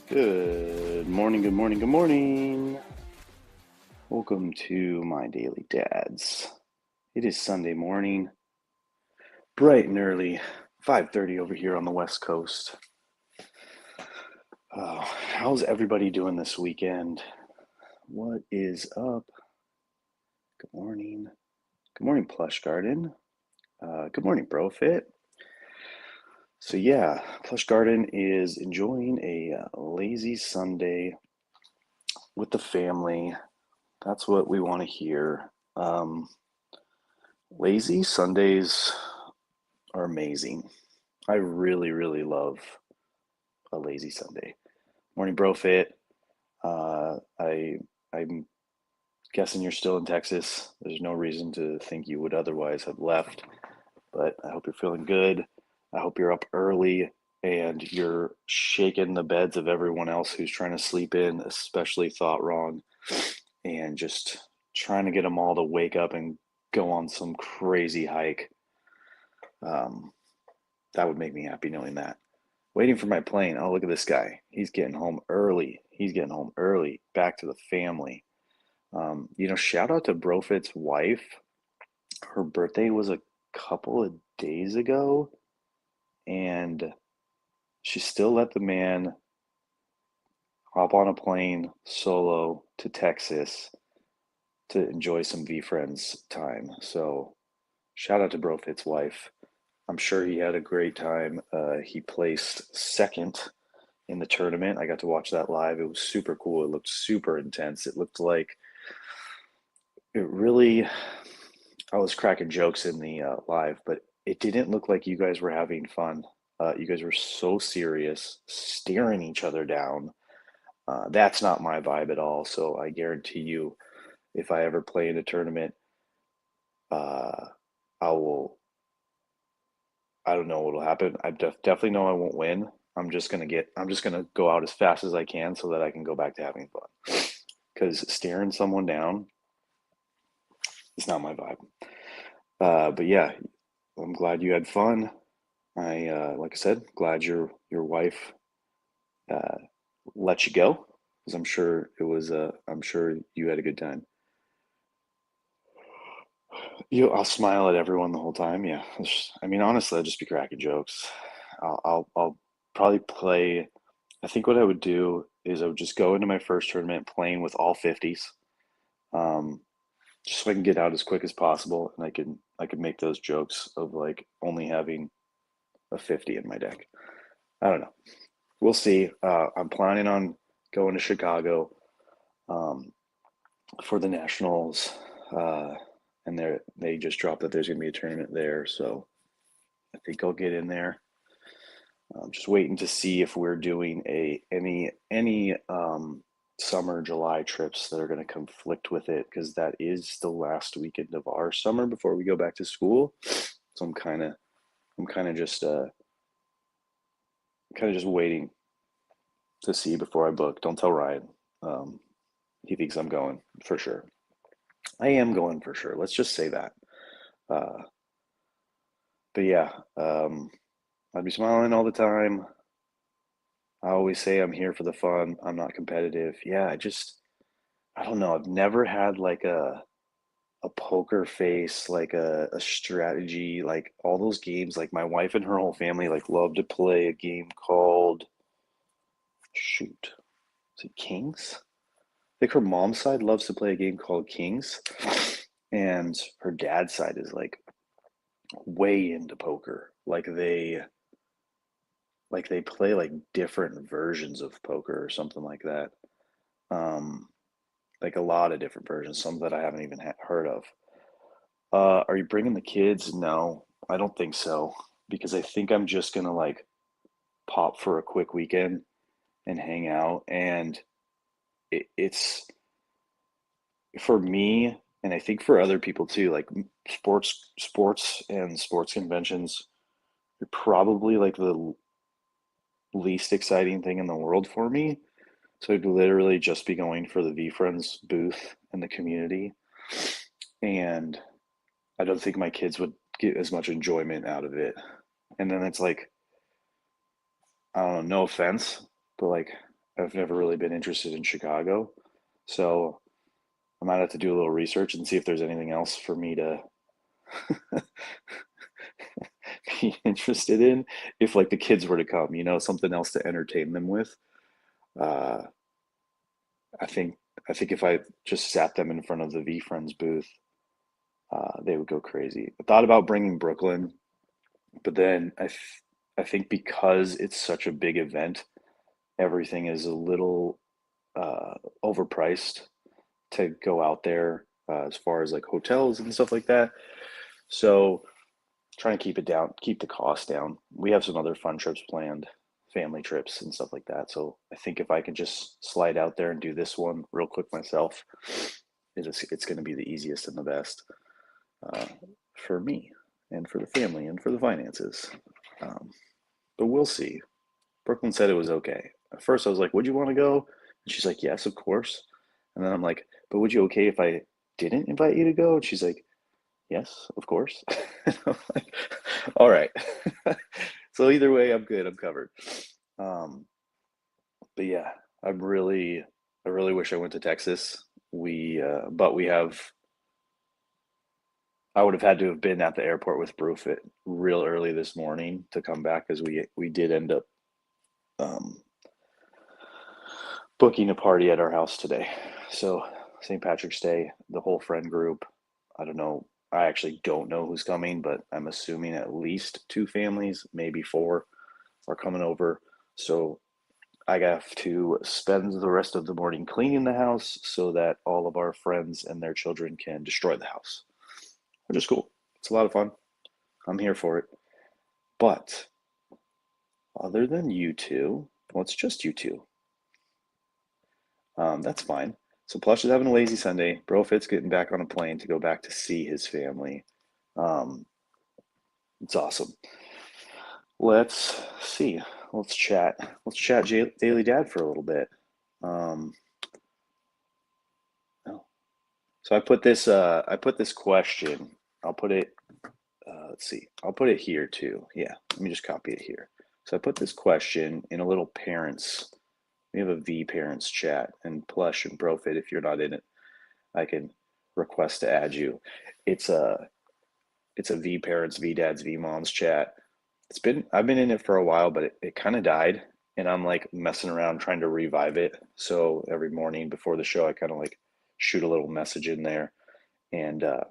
Good morning, good morning, good morning. Welcome to my daily dads. It is Sunday morning, bright and early, 5:30 over here on the West Coast. How's everybody doing this weekend? What is up? Good morning. Good morning, Plush Garden. Good morning, BroFit. So yeah, Plush Garden is enjoying a lazy Sunday with the family. That's what we want to hear. Lazy Sundays are amazing. I really, really love a lazy Sunday. Morning, BroFit. I'm guessing you're still in Texas. There's no reason to think you would otherwise have left, but I hope you're feeling good. I hope you're up early and you're shaking the beds of everyone else who's trying to sleep in, especially Thought Wrong, and just trying to get them all to wake up and go on some crazy hike. That would make me happy knowing that. Waiting for my plane. Oh, look at this guy. He's getting home early. Back to the family. Shout out to Brofit's wife. Her birthday was a couple of days ago, and she still let the man hop on a plane solo to Texas to enjoy some VeeFriends time. So shout out to Brofit's wife. I'm sure he had a great time. He placed second in the tournament. I got to watch that live. It was super cool. It looked super intense. It looked like I was cracking jokes in the live, but it didn't look like you guys were having fun. You guys were so serious, staring each other down. That's not my vibe at all. So I guarantee you, if I ever play in a tournament, uh, I will. I don't know what'll happen. I definitely know I won't win. I'm just gonna go out as fast as I can so that I can go back to having fun. Because staring someone down is not my vibe. But yeah, I'm glad you had fun. Like I said, glad your wife uh, let you go, because I'm sure it was. I'm sure you had a good time. I'll smile at everyone the whole time. Yeah, I mean, honestly, I'll just be cracking jokes. I'll probably play. I think what I would do is I would just go into my first tournament playing with all 50s, um, just so I can get out as quick as possible, and I could make those jokes of like only having a 50 in my deck. I don't know. We'll see. I'm planning on going to Chicago um, for the Nationals, and they just dropped that there's going to be a tournament there, so I think I'll get in there. I'm just waiting to see if we're doing any summer July trips that are going to conflict with it because that is the last weekend of our summer before we go back to school. So I'm kind of just waiting to see before I book. Don't tell Ryan. Um, he thinks I'm going for sure. I am going for sure. Let's just say that. Uh, but yeah, I'd be smiling all the time. I always say I'm here for the fun. I'm not competitive. Yeah, I don't know. I've never had like a poker face, like a strategy, like all those games. Like my wife and her whole family like love to play a game called shoot, is it Kings? Like her mom's side loves to play a game called Kings, and her dad's side is like way into poker. Like they play like different versions of poker or something like that. Um, like a lot of different versions, some that I haven't even heard of. Are you bringing the kids? No, I don't think so, because I think I'm just gonna like pop for a quick weekend and hang out, and it's for me, and I think for other people too. Like sports and sports conventions are probably like the least exciting thing in the world for me. So I'd literally just be going for the VFriends booth in the community, and I don't think my kids would get as much enjoyment out of it. And then it's like, I don't know, no offense, but like I've never really been interested in Chicago. So I might have to do a little research and see if there's anything else for me to be interested in if like the kids were to come, something else to entertain them with. Uh, I think I think if I just sat them in front of the VFriends booth, they would go crazy. I thought about bringing Brooklyn, but then I think because it's such a big event, everything is a little uh, overpriced to go out there as far as like hotels and stuff like that. So trying to keep it down, keep the cost down. We have some other fun trips planned, family trips and stuff like that. So I think if I can just slide out there and do this one real quick myself, it's going to be the easiest and the best uh, for me and for the family and for the finances. Um, but we'll see. Brooklyn said it was okay. At first, I was like, "Would you want to go?" And she's like, "Yes, of course." And then I'm like, "But would you okay if I didn't invite you to go?" And she's like, "Yes, of course." And I'm like, "All right." So either way, I'm good. I'm covered. Um, but yeah, I really wish I went to Texas. But we have. I would have had to have been at the airport with Brufit real early this morning to come back because we did end up um, booking a party at our house today. So St. Patrick's Day, the whole friend group. I don't know. I actually don't know who's coming, but I'm assuming at least two families, maybe four, are coming over. So I have to spend the rest of the morning cleaning the house so that all of our friends and their children can destroy the house, which is cool. It's a lot of fun. I'm here for it. But other than you two, well, it's just you two. That's fine. So Plush is having a lazy Sunday. Brofit's getting back on a plane to go back to see his family. Um, it's awesome. Let's see. Let's chat. Let's chat Daily Dad for a little bit. Um, oh. So I put this question. I'll put it let's see. I'll put it here too. Yeah, let me just copy it here. So I put this question in a little parents. We have a V parents chat, and Plush and Brofit, if you're not in it, I can request to add you. It's a it's a V parents, V dads, V moms chat. I've been in it for a while, but it kind of died, and I'm like messing around trying to revive it. So every morning before the show, I kind of like shoot a little message in there and uh,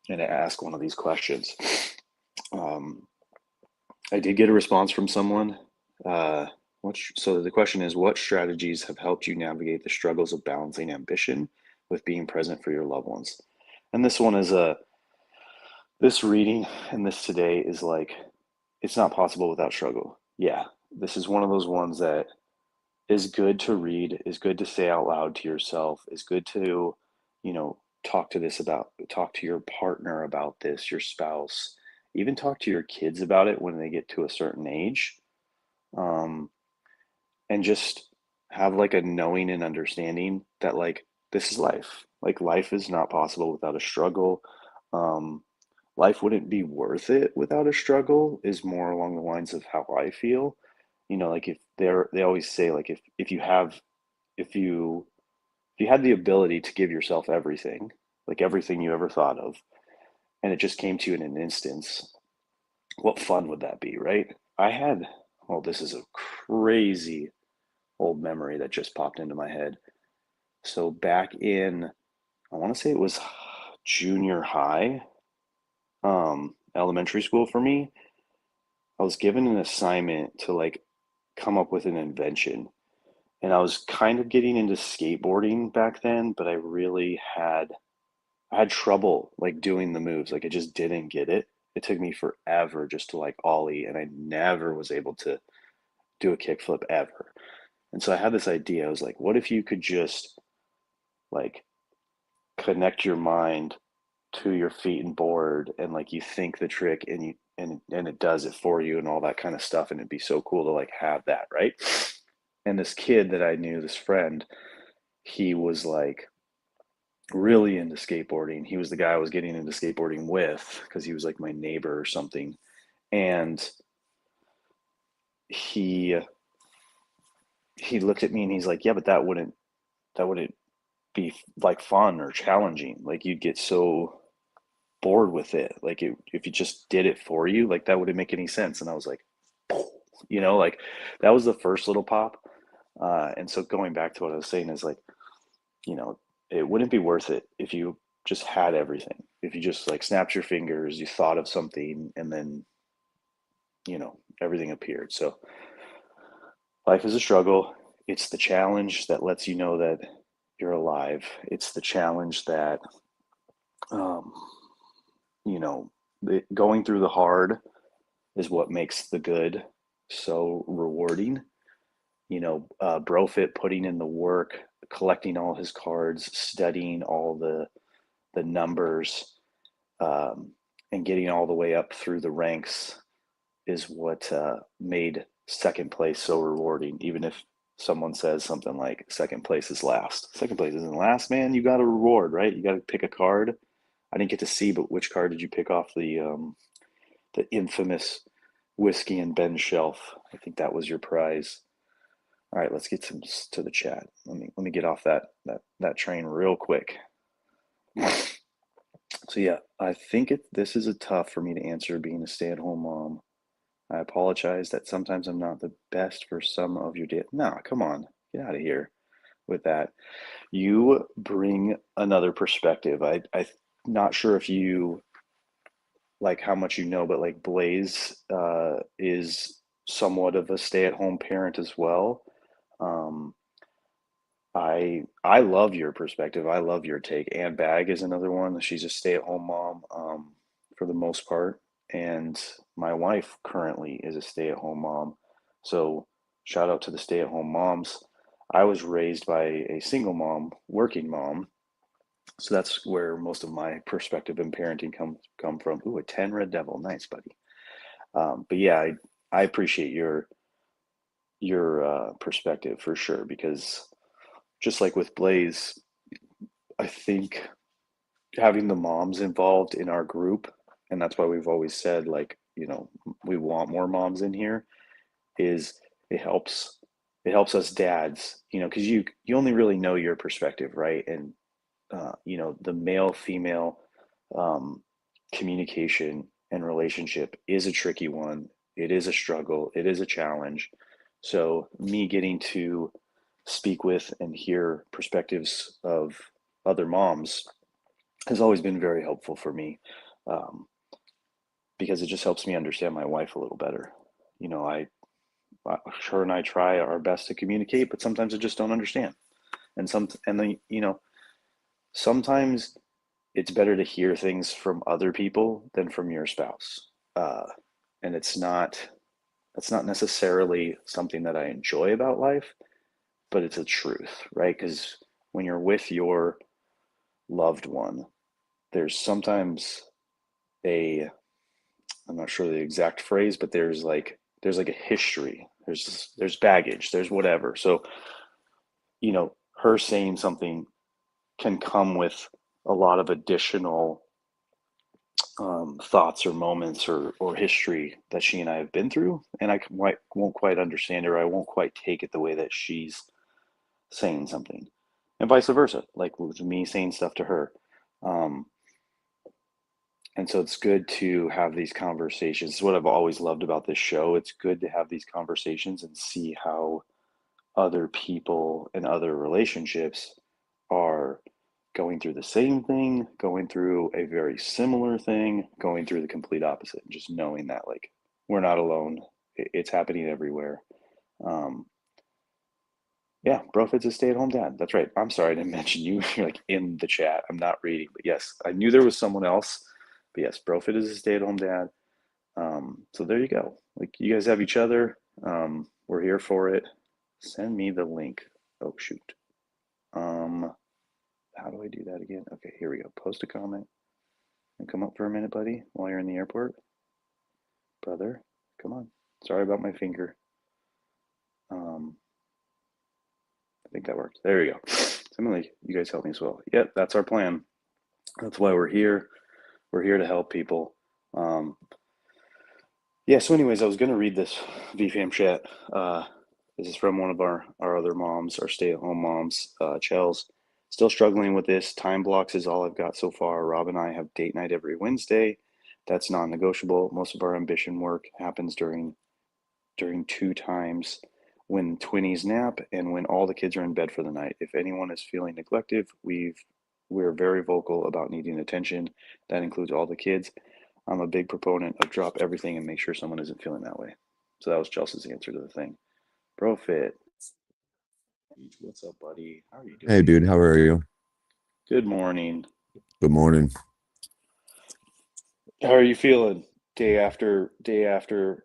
and ask one of these questions. Um, I did get a response from someone. So the question is, what strategies have helped you navigate the struggles of balancing ambition with being present for your loved ones? And this one is this reading and this today is like, it's not possible without struggle. Yeah, this is one of those ones that is good to read, is good to say out loud to yourself, is good to, you know, talk to your partner about this, your spouse, even talk to your kids about it when they get to a certain age. Um, and just have like a knowing and understanding that like this is life. Like life is not possible without a struggle. Um, Life wouldn't be worth it without a struggle is more along the lines of how I feel. You know, like if they always say like if you if you had the ability to give yourself everything, like everything you ever thought of, and it just came to you in an instance, what fun would that be, right? I had, well, this is a crazy old memory that just popped into my head. So back in, I want to say it was junior high, elementary school for me, I was given an assignment to like come up with an invention. And I was kind of getting into skateboarding back then, but I had trouble like doing the moves. Like I just didn't get it. It took me forever just to like ollie, and I never was able to do a kickflip ever. And so I had this idea. I was like, what if you could just like connect your mind to your feet and board, and like you think the trick and and it does it for you and all that kind of stuff, and it'd be so cool to like have that, right? And this kid that I knew, this friend, he was like really into skateboarding. He was the guy I was getting into skateboarding with because he was like my neighbor or something. And he he looked at me and he's like, "Yeah, but that wouldn't be like fun or challenging. Like you'd get so bored with it. Like if you just did it for you, like that wouldn't make any sense." And I was like, like that was the first little pop. And so going back to what I was saying is like, you know, it wouldn't be worth it if you just had everything. If you just like snapped your fingers, you thought of something, and then, everything appeared. So life is a struggle. It's the challenge that lets you know that you're alive. It's the challenge that, um, you know, going through the hard is what makes the good so rewarding. Brofit putting in the work, collecting all his cards, studying all the numbers, um, and getting all the way up through the ranks is what made second place so rewarding. Even if someone says something like second place is last, second place isn't last, man. You got a reward, right? You got to pick a card. I didn't get to see, but which card did you pick off the infamous whiskey and Ben shelf? I think that was your prize. All right, let's get to the chat. Let me get off that train real quick. So yeah, I think this is a tough for me to answer being a stay-at-home mom. I apologize that sometimes I'm not the best for some of your day. No, come on, get out of here with that. You bring another perspective. I'm not sure if you like how much you know, but like Blaze is somewhat of a stay-at-home parent as well. Um, I love your perspective. I love your take. Ann Bag is another one. She's a stay-at-home mom, for the most part, and my wife currently is a stay-at-home mom. So shout out to the stay-at-home moms. I was raised by a single mom, working mom, so that's where most of my perspective and parenting come from. Ooh, a 10 Red Devil, nice buddy. But yeah, I appreciate your perspective for sure, because just like with Blaze, I think having the moms involved in our group, and that's why we've always said like, we want more moms in here, is it helps it helps us dads, because you only really know your perspective, right? And the male female um, communication and relationship is a tricky one. It is a struggle. It is a challenge. So me getting to speak with and hear perspectives of other moms has always been very helpful for me, um, because it just helps me understand my wife a little better. You know, her and I try our best to communicate, but sometimes I just don't understand. And then, sometimes it's better to hear things from other people than from your spouse. Uh, and that's not necessarily something that I enjoy about life, but it's a truth, right? Because when you're with your loved one, there's sometimes a, I'm not sure the exact phrase, but there's like a history. There's baggage. There's whatever. So her saying something can come with a lot of additional thoughts or moments or history that she and I have been through, and won't quite understand her. I won't quite take it the way that she's saying something, and vice versa. Like with me saying stuff to her. Um, and so it's good to have these conversations. It's what I've always loved about this show. It's good to have these conversations and see how other people and other relationships are going through the same thing, going through a very similar thing, going through the complete opposite, and just knowing that like we're not alone. It's happening everywhere. Um, yeah, Brofit's a stay-at-home dad. That's right. I'm sorry I didn't mention you. You're like in the chat. I'm not reading, but yes, I knew there was someone else. But yes, Brofit is a stay-at-home dad. So there you go. Like you guys have each other. We're here for it. Send me the link. Oh shoot. Um, how do I do that again? Okay, here we go. Post a comment and come up for a minute, buddy, while you're in the airport. Brother, come on. Sorry about my finger. I think that worked. There you go. Emily, you guys help me as well. Yep, that's our plan. That's why we're here. We're here to help people. Yeah, so anyways, I was going to read this VFam chat. This is from one of our other moms, our stay-at-home moms, Chels. Still struggling with this. Time blocks is all I've got so far. Rob and I have date night every Wednesday. That's non-negotiable. Most of our ambition work happens during two times when twinnies nap and when all the kids are in bed for the night. If anyone is feeling neglected, we're very vocal about needing attention. That includes all the kids. I'm a big proponent of drop everything and make sure someone isn't feeling that way. So that was Chelsea's answer to the thing. Profit. What's up, buddy? How are you Hey, doing? dude, how are you? Good morning. Good morning. How are you feeling? Day after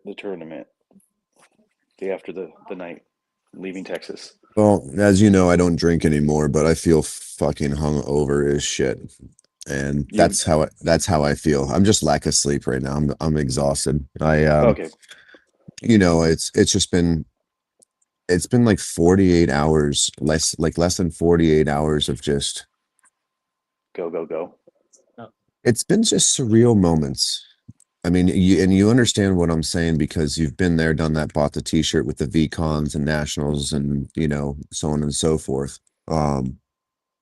the tournament. Day after the night. Leaving Texas. Well, as you know, I don't drink anymore, but I feel fucking hungover as shit. And You that's how I feel. I'm just lack of sleep right now. I'm exhausted. okay. It's just been like 48 hours, less than 48 hours of just Go, go, go. it's been just surreal moments. I mean, you understand what I'm saying because you've been there, done that, bought the t-shirt with the VCons and nationals and so on and so forth. Um,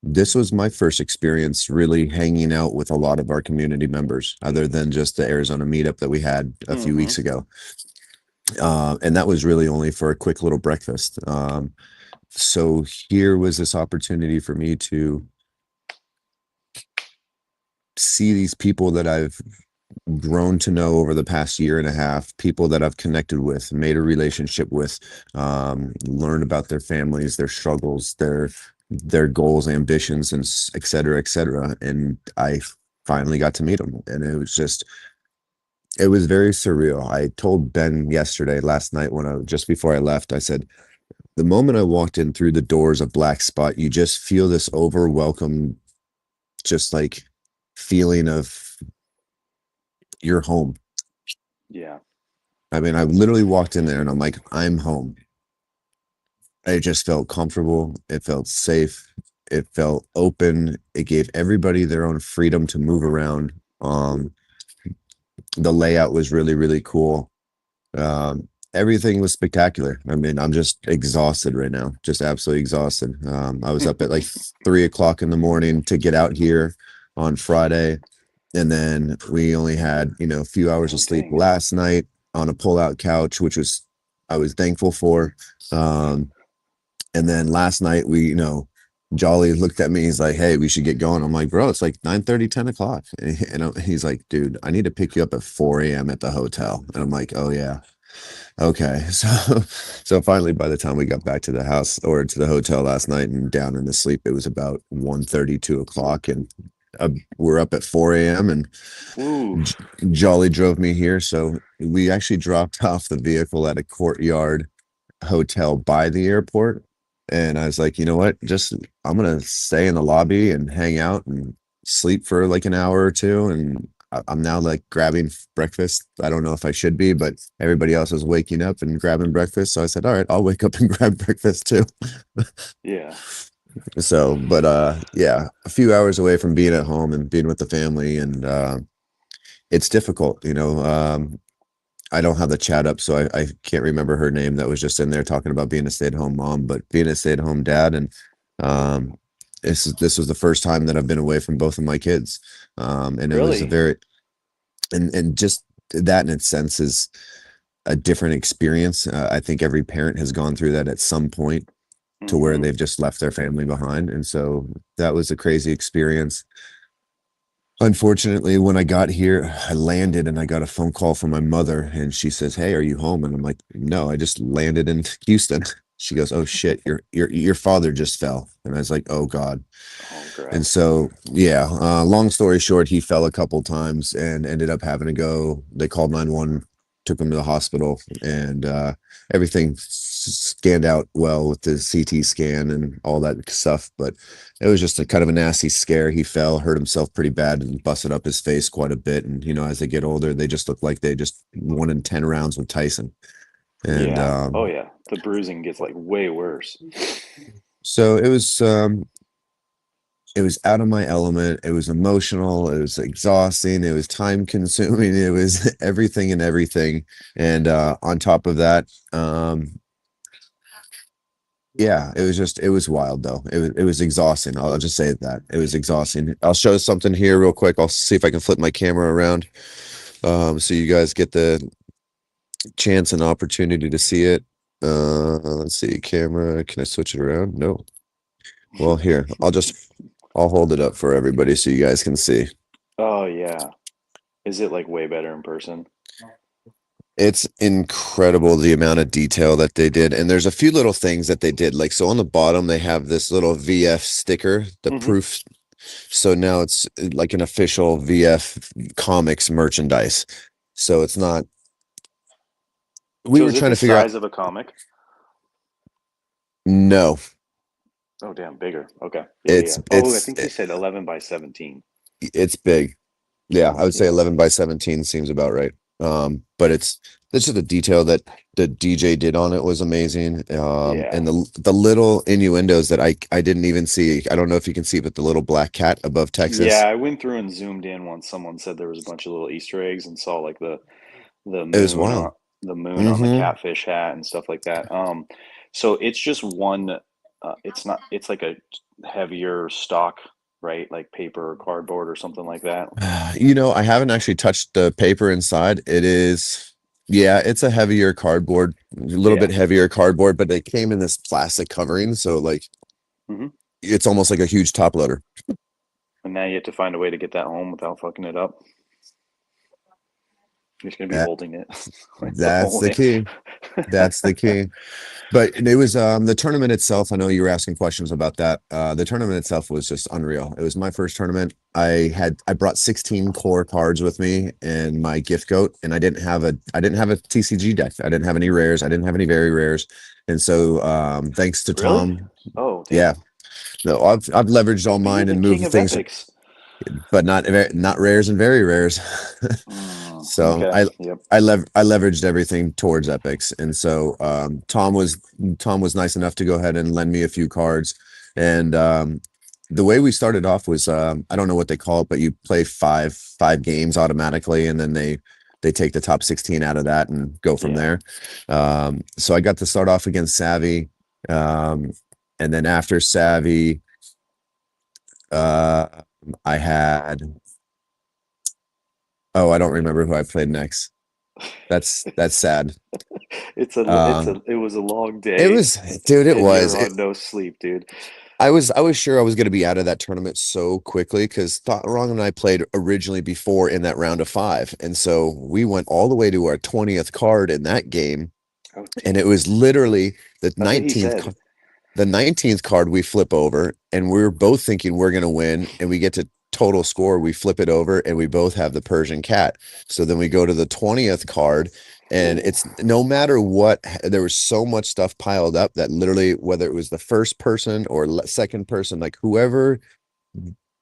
this was my first experience really hanging out with a lot of our community members, other than just the Arizona meetup that we had a few Mm-hmm. weeks ago. And that was really only for a quick little breakfast. So here was this opportunity for me to see these people that I've grown to know over the past year and a half, people that I've connected with, made a relationship with, learn about their families, their struggles, their goals, ambitions, and et cetera, et cetera. And I finally got to meet them, and it was very surreal. I told Ben last night, when I just before I left, I said, the moment I walked in through the doors of Black Spot, you just feel this overwhelming, just like feeling of you're home. Yeah. I mean, I literally walked in there and I'm like, I'm home. I just felt comfortable. It felt safe. It felt open. It gave everybody their own freedom to move around. The layout was really, really cool. Everything was spectacular. I mean, I'm just exhausted right now, just absolutely exhausted. I was up at like 3 o'clock in the morning to get out here on Friday. And then we only had, a few hours of Oh, sleep dang. last night on a pull-out couch, I was thankful for. And then last night Jolly looked at me. He's like, "Hey, we should get going." I'm like, "Bro, it's like 9:30, 10 o'clock." And he's like, "Dude, I need to pick you up at 4 a.m. at the hotel." And I'm like, "Oh yeah. Okay." So finally, by the time we got back to the house or to the hotel last night and down in the sleep, it was about 1:30, 2 o'clock. And we're up at 4 a.m. and J- Oof. Jolly drove me here. So we actually dropped off the vehicle at a Courtyard hotel by the airport. And I was like, you know what? Just I'm gonna stay in the lobby and hang out and sleep for like an hour or two. And I'm now like grabbing breakfast. I don't know if I should be, but everybody else is waking up and grabbing breakfast. So I said, all right, I'll wake up and grab breakfast too. Yeah. So, but yeah, a few hours away from being at home and being with the family, and it's difficult, you know. I don't have the chat up, so I can't remember her name that was just in there talking about being a stay-at-home mom, but being a stay-at-home dad, and um, this was the first time that I've been away from both of my kids, and it was a Really? very and just that in its sense is a different experience. I think every parent has gone through that at some point to where Hmm. they've just left their family behind, and so that was a crazy experience. Unfortunately, when I got here, I landed and I got a phone call from my mother, and she says, "Hey, are you home?" And I'm like, "No, I just landed in Houston." She goes, "Oh shit, your father just fell." And I was like, "Oh God." Oh, And crap. so, yeah, long story short, he fell a couple times and ended up having to go. They called 911, took him to the hospital, and everything scanned out well with the CT scan and all that stuff. But it was just a kind of a nasty scare. He fell, hurt himself pretty bad, and busted up his face quite a bit. And, you know, as they get older, they just look like they just won in 10 rounds with Tyson. And Yeah. Oh, yeah. The bruising gets like way worse. so it was out of my element. It was emotional. It was exhausting. It was time consuming. It was everything and everything. And on top of that, yeah, it was wild though. It was exhausting. I'll just say that it was exhausting. I'll show something here real quick. I'll see if I can flip my camera around, so you guys get the chance and opportunity to see it. Let's see, camera. Can I switch it around? No. Well, here, I'll hold it up for everybody so you guys can see. Oh, yeah. Is it like way better in person? It's incredible the amount of detail that they did. And there's a few little things that they did. Like, so on the bottom, they have this little VF sticker, the Hmm. proof. So now it's like an official VF comics merchandise. So it's not, we So were is it trying the to figure out, size of a comic? no, Oh, damn, bigger. Okay. Yeah, it's, yeah. Oh, I it's, think he said 11 by 17. it's big. Yeah, I would say Yeah. 11 by 17 seems about right. But it's this is the detail that the DJ did on it was amazing. Yeah. And the little innuendos that I didn't even see. I don't know if you can see, but the little black cat above Yeah, Texas. I went through and zoomed in once someone said there was a bunch of little Easter eggs and saw like the It was moon on wild. the moon on the Mm-hmm. catfish hat and stuff like that. So it's just one. It's not. It's like a heavier stock, right? Like paper or cardboard or something like that. You know, I haven't actually touched the paper inside. It is, yeah, it's a heavier cardboard, a little Yeah. bit heavier cardboard, but it came in this plastic covering, so like Hmm. it's almost like a huge top loader. And now you have to find a way to get that home without fucking it up. You're just gonna be That, holding it like the that's whole the day. key. That's the key. But it was the tournament itself. I know you were asking questions about that. The tournament itself was just unreal. It was my first tournament. I brought 16 core cards with me and my gift goat, and I didn't have a TCG deck. I didn't have any rares. I didn't have any very rares. And so thanks to Really? Tom, Oh, yeah, damn. no, I've leveraged all But you're mine the and king moved of things, epics. but not rares and very rares. So Okay. Yep. I leveraged everything towards epics, and so Tom was nice enough to go ahead and lend me a few cards, and the way we started off was I don't know what they call it, but you play five games automatically, and then they take the top 16 out of that and go from Yeah. there. So I got to start off against Savvy, um, and then after Savvy, uh, I had. Oh, I don't remember who I played next. That's sad. It was a long It day was, dude, it and was. you're on no sleep, dude. I was sure I was going to be out of that tournament so quickly because Thought Wrong and I played originally before in that round of five, and so we went all the way to our 20th card in that game, Oh, and it damn. was literally the That's what he 19th said. the 19th card we flip over, and we are both thinking we're going to win, and we get to total score, we flip it over, and we both have the Persian cat. So then we go to the 20th card, And it's no matter what, there was so much stuff piled up that literally, whether it was the first person or second person, like whoever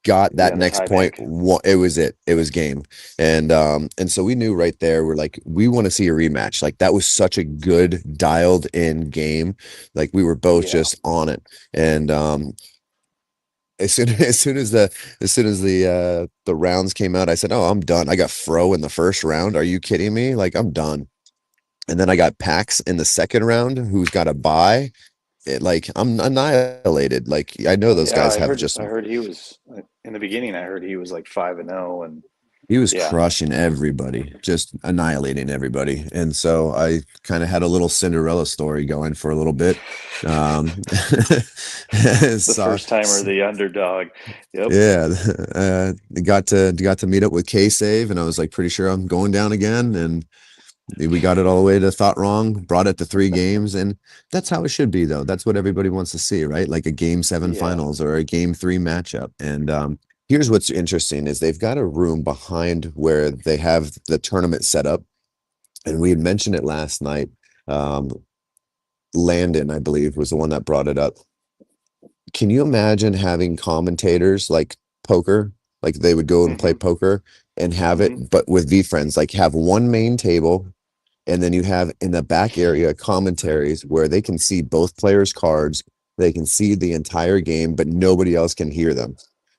got that Yeah, the next tie point, bank. it was game. And so we knew right there, we're like, we want to see a rematch. Like that was such a good dialed in game. Like we were both Yeah. just on it. And as soon as the rounds came out, I said, "Oh, I'm done. I got Fro in the first round. Are you kidding me? Like I'm done." And then I got Pax in the second round, who's got a bye. Like I'm annihilated. Like I know those Yeah, guys have I just heard he was in the beginning. I heard he was like 5-0, and he was yeah, crushing everybody, just annihilating everybody. And so I kind of had a little Cinderella story going for a little bit. the So, first timer, the underdog. Yep. yeah, got to meet up with K Save, and I was like pretty sure I'm going down again, and we got it all the way to Thought Wrong, brought it to 3 games, and that's how it should be, though. That's what everybody wants to see, right? Like a game 7 Yeah. finals or a game 3 matchup. And here's what's interesting is they've got a room behind where they have the tournament set up, and we had mentioned it last night. Um, Landon, I believe, was the one that brought it up. Can you imagine having commentators like poker, like they would go and play Hmm. poker and have Hmm. it, but with V friends, like have one main table and then you have in the back area commentaries where they can see both players' cards, they can see the entire game, but nobody else can hear them.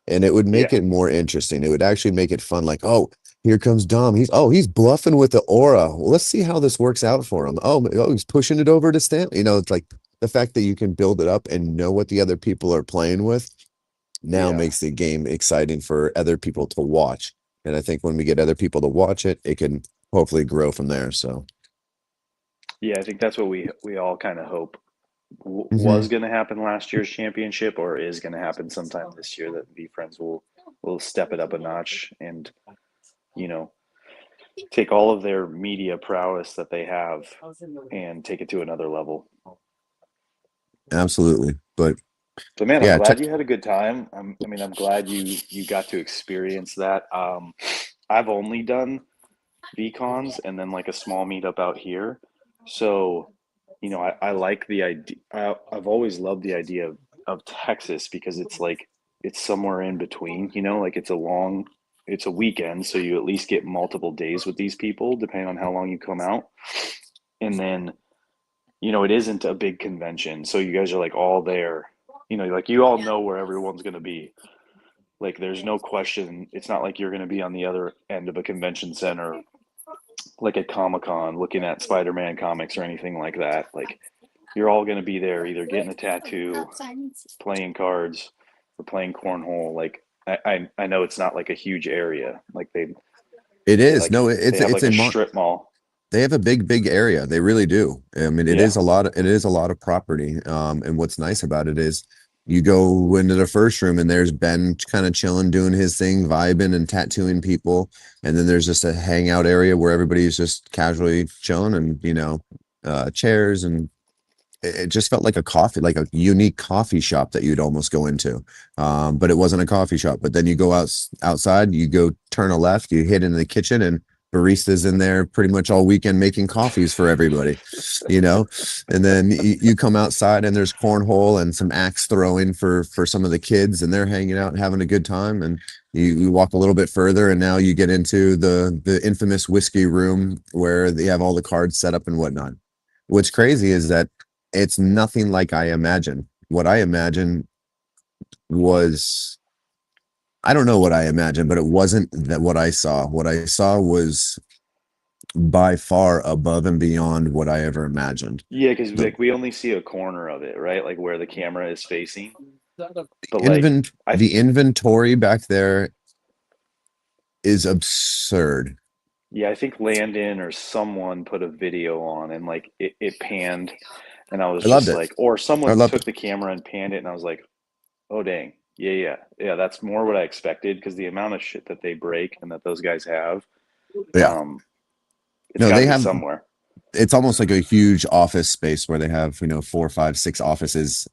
And it would make Yeah. it more interesting. It would actually make it fun. Like, oh, here comes Dom. He's bluffing with the aura. Well, let's see how this works out for him. Oh, he's pushing it over to Stan. It's like the fact that you can build it up and know what the other people are playing with now Yeah. makes the game exciting for other people to watch. And I think when we get other people to watch it, it can hopefully grow from there. So. Yeah. I think that's what we all kind of hope was Mhm. going to happen last year's championship, or is going to happen sometime this year, that V Friends will step it up a notch and you know take all of their media prowess that they have and take it to another level. Absolutely. But But man, I'm yeah, glad you had a good time. I mean, I'm glad you got to experience that. I've only done VCons and then like a small meetup out here, so I like the idea. I've always loved the idea of Texas because it's like it's somewhere in between. Like it's a weekend, so you at least get multiple days with these people, depending on how long you come out, and then it isn't a big convention, so you guys are like all there. Like you all know where everyone's going to be. Like there's no question. It's not like you're going to be on the other end of a convention center, like at Comic Con, looking at Spider-Man comics or anything like that. Like you're all going to be there, either getting a tattoo, playing cards, or playing cornhole. Like I know it's not like a huge area. Like it they is. like No, they have like a strip mall. they have a big area. They really do. I mean, Yeah. it is a lot of property. And what's nice about it is you go into the first room and there's Ben kind of chilling, doing his thing, vibing and tattooing people. And then there's just a hangout area where everybody's just casually chilling and, chairs and it just felt like a coffee, like a unique coffee shop that you'd almost go into. But it wasn't a coffee shop. But then you go outside, you go turn a left, you hit into the kitchen, and baristas in there pretty much all weekend making coffees for everybody, you know. And then you come outside, and there's cornhole and some axe throwing for some of the kids, and they're hanging out and having a good time. And you walk a little bit further, and now you get into the infamous whiskey room where they have all the cards set up and whatnot. What's crazy is that it's nothing like I imagined. What I imagined was, I don't know what I imagined, but it wasn't that what I saw. What I saw was by far above and beyond what I ever imagined. Yeah, because The like we only see a corner of it, right? Like where the camera is facing. But like I the inventory back there is absurd. yeah, I think Landon or someone put a video on, and like it panned, and I was I loved just it. like, or I someone loved took it. the camera and panned it, and I was like, oh dang, yeah, yeah, yeah, that's more what I expected, because the amount of shit that they break and that those guys have, Yeah. um, it's No, got to they be have, somewhere. it's almost like a huge office space where they have, 4, 5, 6 offices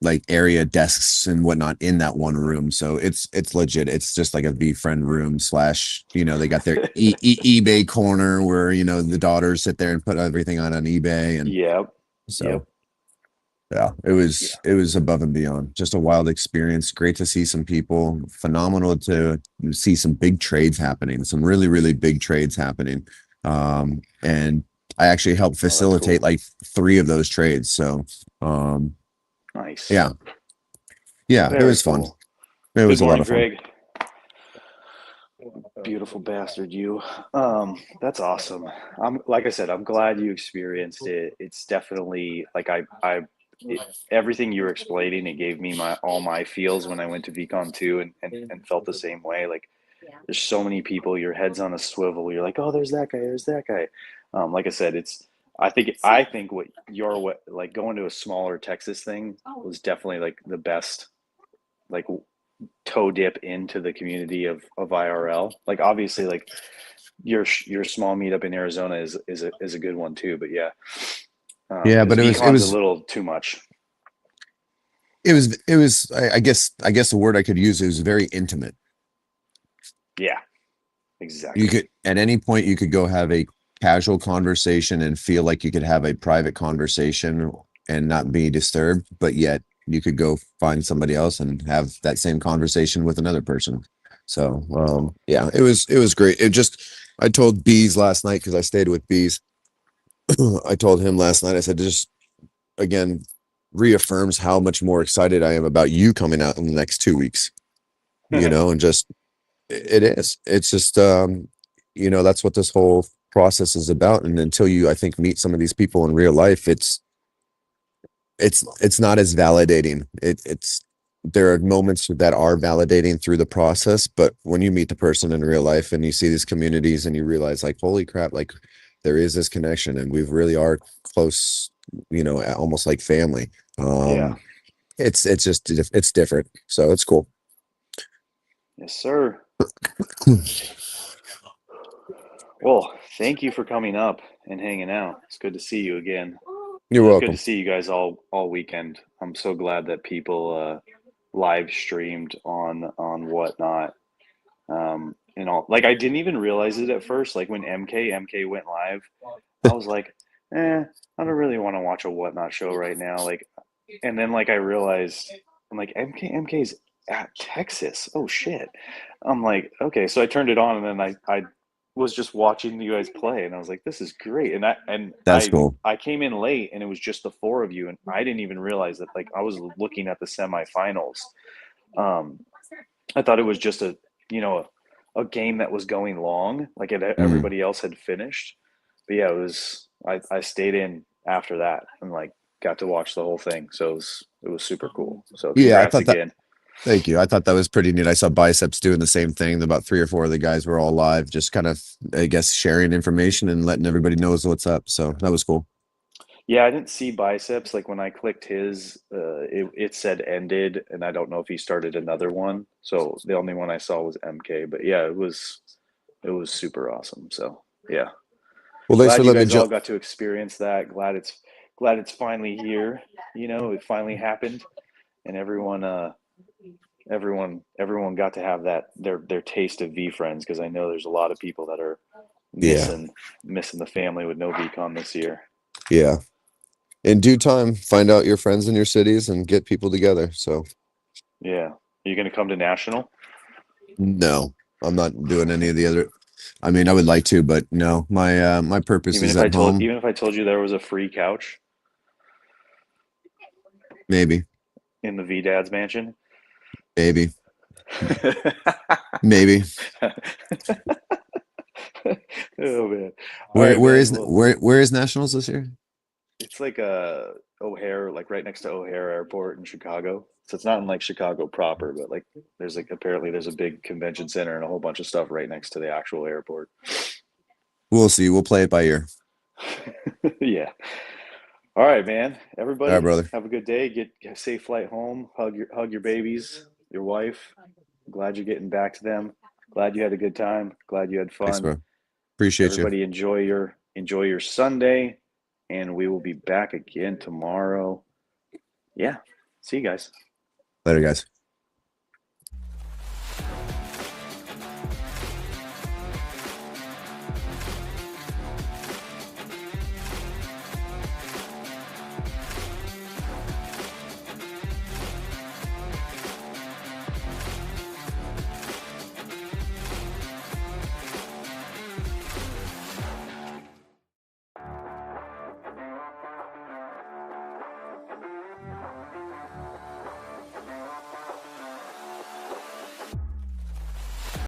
like area desks and whatnot in that one room. So it's legit. It's just like a VFriend room slash, they got their eBay corner where, the daughters sit there and put everything on eBay. And Yep. so Yep. yeah, it Yeah. was it was above and beyond. Just a wild experience. Great to see some people. Phenomenal to see some big trades happening. Some really, really big trades happening. And I actually helped Oh, that's facilitate cool. like three of those trades. So um Nice. yeah, yeah, it Very was fun. cool. It Good was a lot morning, of fun. Greg. Beautiful bastard, you. That's awesome. I'm like I said, I'm glad you experienced it. It's definitely like it, everything you were explaining. It gave me my all my feels when I went to VCon 2 and felt the same way. Like there's so many people, your head's on a swivel. You're like, oh, there's that guy. Like I said, I think what like going to a smaller Texas thing was definitely like the best like toe dip into the community of IRL. Like obviously, like your small meetup in Arizona is a good one too. But yeah, Yeah, because but it VCon's a was little too much. I guess the word I could use is very intimate. Yeah, You exactly. could at any point you could go have a casual conversation and feel like you could have a private conversation and not be disturbed, but yet you could go find somebody else and have that same conversation with another person. So yeah, it was great. I told Bees last night because I stayed with Bees. I told him last night, I said, just again reaffirms how much more excited I am about you coming out in the next 2 weeks, and just it is. It's just that's what this whole process is about. And until you, I think, meet some of these people in real life, it's not as validating. It's there are moments that are validating through the process, but when you meet the person in real life and you see these communities and you realize like, holy crap, like there is this connection and we really are close, almost like family. Yeah. It's just it's different. So it's cool. Yes, sir. Well, thank you for coming up and hanging out. It's good to see you again. You're It was good to welcome. see you guys all weekend. I'm so glad that people live streamed on whatnot. And all like I didn't even realize it at first. Like when MK went live, I was like, I don't really want to watch a whatnot show right now. Like, and then like I realized I'm like MK's at Texas. Oh shit. I'm like, okay, so I turned it on and then I was just watching you guys play and I was like, this is great. And That's cool. I came in late and it was just the four of you and I didn't even realize that like I was looking at the semifinals. Um, I thought it was just you know a game that was going long, like Mm. everybody else had finished. But yeah, it was. I stayed in after that and like got to watch the whole thing, so it was super cool. So Yeah, I congrats thought that. again. Thank you. I thought that was pretty neat. I saw Biceps doing the same thing. About three or four of the guys were all live, just kind of, I guess, sharing information and letting everybody knows what's up. So that was cool. Yeah, I didn't see biceps. Like when I clicked his, it said ended, and I don't know if he started another one. So the only one I saw was MK. But yeah, it was super awesome. So yeah. Well, thanks for Glad you letting me guys all jump. got to experience that. Glad it's finally here. It finally happened, and everyone got to have that their taste of VFriends because I know there's a lot of people that are Yeah, missing the family with no VCon this year. yeah. In due time, find out your friends in your cities and get people together. So Yeah, are you gonna come to National? no, I'm not doing any of the other. I mean, I would like to, but no, my purpose Even is if I at told home. even if I told you there was a free couch Maybe, in the V Dad's mansion. maybe, maybe. Oh man! All Where right, where man. is Well, where is nationals this year? it's like O'Hare, like right next to O'Hare Airport in Chicago. So it's not in like Chicago proper, but like there's like apparently there's a big convention center and a whole bunch of stuff right next to the actual airport. We'll see. We'll play it by ear. Yeah. All right, man. All right, Everybody, brother. have a good day. Get a safe flight home. Hug your babies, your wife. Glad you're getting back to them. Glad you had a good time. Glad you had Thanks, fun. bro. Appreciate you. Everybody enjoy your Sunday, and we will be back again tomorrow. Yeah. See you guys. Later, guys.